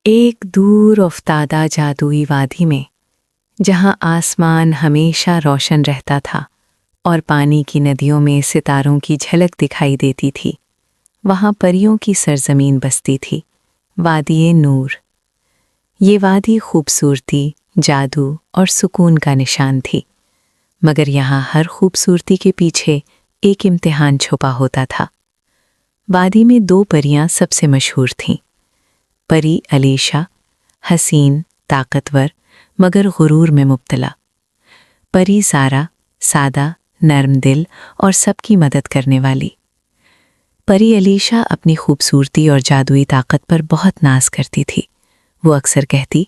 एक दूर उफ्तादा जादुई वादी में, जहाँ आसमान हमेशा रोशन रहता था और पानी की नदियों में सितारों की झलक दिखाई देती थी, वहाँ परियों की सरजमीन बसती थी, वादी नूर। ये वादी खूबसूरती, जादू और सुकून का निशान थी, मगर यहाँ हर खूबसूरती के पीछे एक इम्तिहान छुपा होता था। वादी में दो परियां सबसे मशहूर थीं। परी अलीशा, हसीन, ताकतवर मगर गुरूर में मुब्तला। परी ज़ारा, सादा, नर्म दिल और सबकी मदद करने वाली। परी अलीशा अपनी खूबसूरती और जादुई ताकत पर बहुत नाज करती थी। वो अक्सर कहती,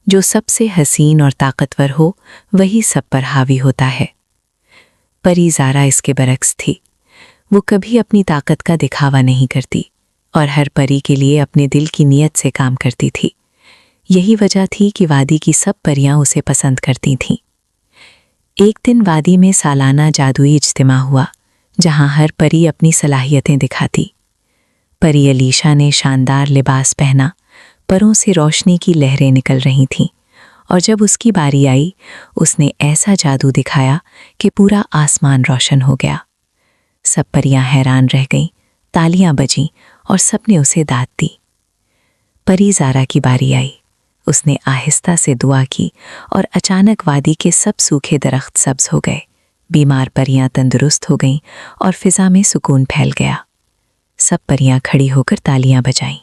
जो सबसे हसीन और ताकतवर हो वही सब पर हावी होता है। परी ज़ारा इसके बरक्स थी। वो कभी अपनी ताकत का दिखावा नहीं करती और हर परी के लिए अपने दिल की नीयत से काम करती थी। यही वजह थी कि वादी की सब परियां उसे पसंद करती थीं। एक दिन वादी में सालाना जादुई इज्तिमा हुआ, जहां हर परी अपनी सलाहियतें दिखाती। परी अलीशा ने शानदार लिबास पहना, परों से रोशनी की लहरें निकल रही थीं, और जब उसकी बारी आई, उसने ऐसा जादू दिखाया कि पूरा आसमान रोशन हो गया। सब परियां हैरान रह गईं, तालियां बजीं और सबने उसे दाद दी। परी ज़ारा की बारी आई। उसने आहिस्ता से दुआ की और अचानक वादी के सब सूखे दरख्त सब्ज हो गए। बीमार परियां तंदुरुस्त हो गईं और फिजा में सुकून फैल गया। सब परियां खड़ी होकर तालियां बजाईं।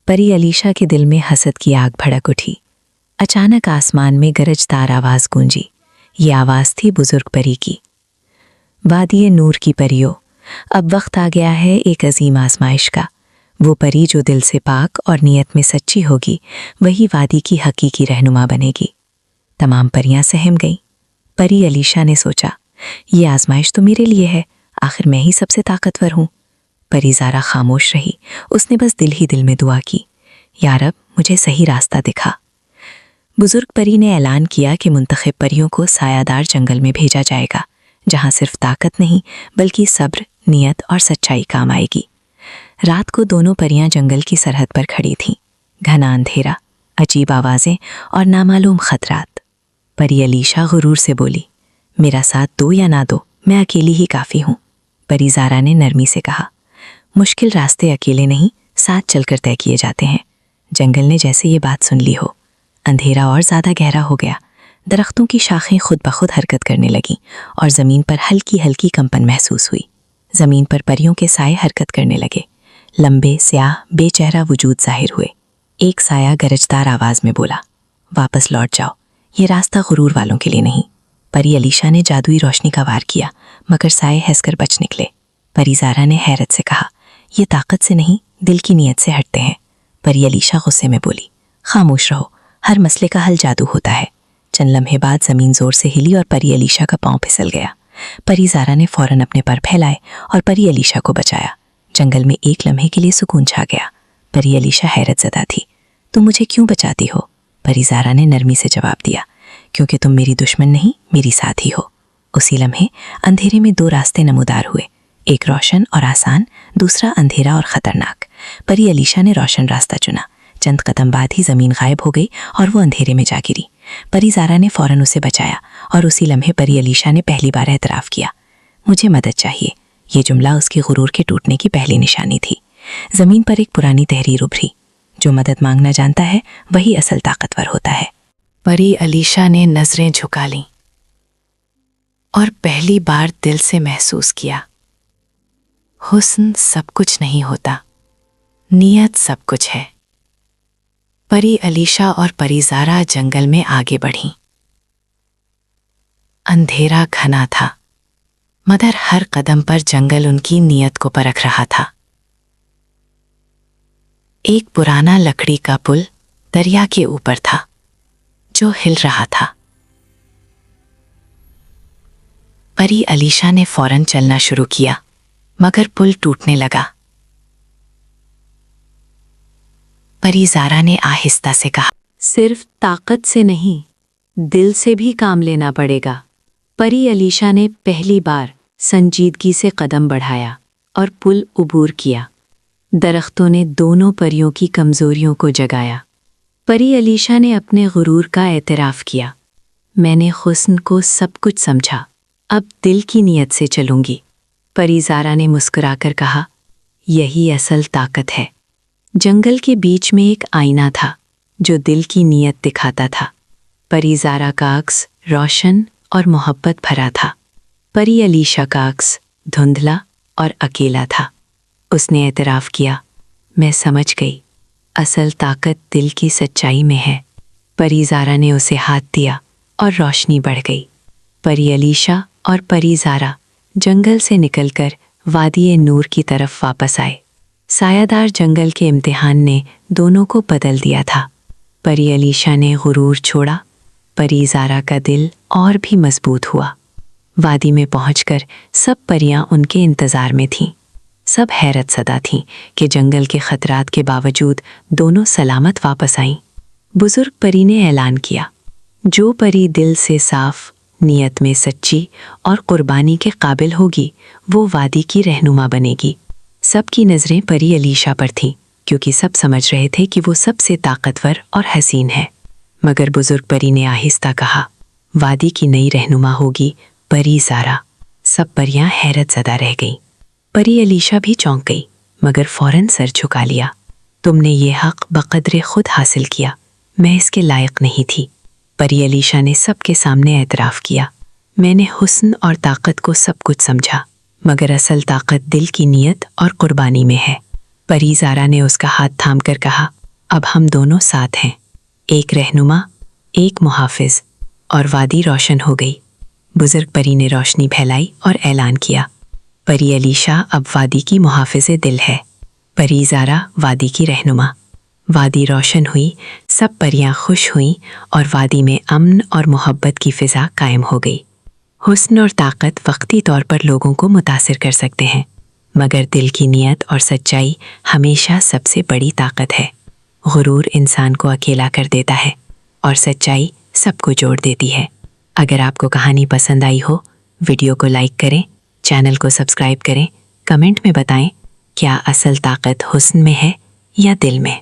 परी अलीशा के दिल में हसद की आग भड़क उठी। अचानक आसमान में गरजदार आवाज़ गूंजी। ये आवाज़ थी बुजुर्ग परी की। वादी नूर की परियों, अब वक्त आ गया है एक अजीम आजमाइश का। वो परी जो दिल से पाक और नीयत में सच्ची होगी, वही वादी की हकीकी रहनुमा बनेगी। तमाम परियां सहम गईं। परी अलीशा ने सोचा, ये आजमाइश तो मेरे लिए है, आखिर मैं ही सबसे ताकतवर हूँ। परी ज़ारा खामोश रही। उसने बस दिल ही दिल में दुआ की, या रब मुझे सही रास्ता दिखा। बुजुर्ग परी ने ऐलान किया कि मुंतखब परियों को सायादार जंगल में भेजा जाएगा, जहाँ सिर्फ ताकत नहीं बल्कि सब्र, नियत और सच्चाई काम आएगी। रात को दोनों परियां जंगल की सरहद पर खड़ी थीं। घना अंधेरा, अजीब आवाज़ें और नामालूम खतरात। परी अलीशा गुरूर से बोली, मेरा साथ दो या ना दो, मैं अकेली ही काफ़ी हूँ। परी ज़ारा ने नरमी से कहा, मुश्किल रास्ते अकेले नहीं, साथ चलकर तय किए जाते हैं। जंगल ने जैसे ये बात सुन ली हो, अंधेरा और ज़्यादा गहरा हो गया। दरख्तों की शाखें खुद ब खुद हरकत करने लगीं और ज़मीन पर हल्की हल्की कंपन महसूस हुई। ज़मीन पर परियों के साए हरकत करने लगे। लंबे, स्याह, बेचेहरा वजूद जाहिर हुए। एक साया गरजदार आवाज़ में बोला, वापस लौट जाओ, ये रास्ता गुरूर वालों के लिए नहीं। परी अलीशा ने जादुई रोशनी का वार किया, मगर साए हंसकर बच निकले। परी ज़ारा ने हैरत से कहा, ये ताकत से नहीं, दिल की नीयत से हटते हैं। परी अलीशा गुस्से में बोली, खामोश रहो, हर मसले का हल जादू होता है। चंद लम्हे बाद ज़मीन ज़ोर से हिली और परी अलीशा का पाँव फिसल गया। परी ज़ारा ने फ़ौरन अपने पर फैलाए और परी अलीशा को बचाया। जंगल में एक लम्हे के लिए सुकून छा गया। परी अलीशा हैरत ज़दा थी। तुम मुझे क्यों बचाती हो? परी ज़ारा ने नरमी से जवाब दिया, क्योंकि तुम मेरी दुश्मन नहीं, मेरी साथी हो। उसी लम्हे अंधेरे में दो रास्ते नमूदार हुए, एक रोशन और आसान, दूसरा अंधेरा और ख़तरनाक। परी अलीशा ने रोशन रास्ता चुना। चंद कदम बाद ही ज़मीन गायब हो गई और वो अंधेरे में जा गिरी। परी ज़ारा ने फ़ौरन उसे बचाया और उसी लम्हे परी अलीशा ने पहली बार एतराफ़ किया, मुझे मदद चाहिए। ये जुमला उसकी गुरूर के टूटने की पहली निशानी थी। ज़मीन पर एक पुरानी तहरीर उभरी, जो मदद मांगना जानता है वही असल ताकतवर होता है। परी अलीशा ने नज़रें झुका लीं और पहली बार दिल से महसूस किया, हुस्न सब कुछ नहीं होता, नीयत सब कुछ है। परी अलीशा और परी ज़ारा जंगल में आगे बढ़ीं। अंधेरा घना था, मगर हर कदम पर जंगल उनकी नीयत को परख रहा था। एक पुराना लकड़ी का पुल दरिया के ऊपर था, जो हिल रहा था। परी अलीशा ने फ़ौरन चलना शुरू किया, मगर पुल टूटने लगा। परी ज़ारा ने आहिस्ता से कहा, सिर्फ ताकत से नहीं, दिल से भी काम लेना पड़ेगा। परी अलीशा ने पहली बार संजीदगी से कदम बढ़ाया और पुल उबूर किया। درختوں نے دونوں پریوں کی کمزوریوں کو جگایا۔ پری علیشا نے اپنے غرور کا اعتراف کیا، میں نے حسن کو سب کچھ سمجھا، اب دل کی نیت سے چلوں گی۔ پری زارا نے مسکرا کر کہا، یہی اصل طاقت ہے۔ جنگل کے بیچ میں ایک آئینہ تھا جو دل کی نیت دکھاتا تھا۔ پری زارا کا عکس روشن اور محبت بھرا تھا، پری علیشا کا عکس دھندلا اور اکیلا تھا۔ اس نے اعتراف کیا، میں سمجھ گئی، اصل طاقت دل کی سچائی میں ہے۔ پری زارا نے اسے ہاتھ دیا اور روشنی بڑھ گئی۔ پری علیشا اور پری زارا جنگل سے نکل کر وادی نور کی طرف واپس آئے۔ سایہ دار جنگل کے امتحان نے دونوں کو بدل دیا تھا۔ پری علیشا نے غرور چھوڑا، پری زارا کا دل اور بھی مضبوط ہوا۔ وادی میں پہنچ کر سب پریاں ان کے انتظار میں تھیں۔ سب حیرت زدہ تھیں کہ جنگل کے خطرات کے باوجود دونوں سلامت واپس آئیں۔ بزرگ پری نے اعلان کیا، جو پری دل سے صاف، نیت میں سچی اور قربانی کے قابل ہوگی وہ وادی کی رہنما بنے گی۔ سب کی نظریں پری علیشا پر تھیں کیونکہ سب سمجھ رہے تھے کہ وہ سب سے طاقتور اور حسین ہے۔ مگر بزرگ پری نے آہستہ کہا، وادی کی نئی رہنما ہوگی پری زارا۔ سب پریاں حیرت زدہ رہ گئیں۔ پری علیشا بھی چونک گئی مگر فوراً سر جھکا لیا، تم نے یہ حق بقدر خود حاصل کیا، میں اس کے لائق نہیں تھی۔ پری علیشا نے سب کے سامنے اعتراف کیا، میں نے حسن اور طاقت کو سب کچھ سمجھا، مگر اصل طاقت دل کی نیت اور قربانی میں ہے۔ پری زارا نے اس کا ہاتھ تھام کر کہا، اب ہم دونوں ساتھ ہیں، ایک رہنما، ایک محافظ، اور وادی روشن ہو گئی۔ بزرگ پری نے روشنی پھیلائی اور اعلان کیا، پری علیشا اب وادی کی محافظ دل ہے، پری زارا وادی کی رہنما۔ وادی روشن ہوئی، سب پریاں خوش ہوئیں اور وادی میں امن اور محبت کی فضا قائم ہو گئی۔ حسن اور طاقت وقتی طور پر لوگوں کو متاثر کر سکتے ہیں، مگر دل کی نیت اور سچائی ہمیشہ سب سے بڑی طاقت ہے۔ غرور انسان کو اکیلا کر دیتا ہے اور سچائی سب کو جوڑ دیتی ہے۔ اگر آپ کو کہانی پسند آئی ہو، ویڈیو کو لائک کریں، چینل کو سبسکرائب کریں، کمنٹ میں بتائیں کیا اصل طاقت حسن میں ہے یا دل میں۔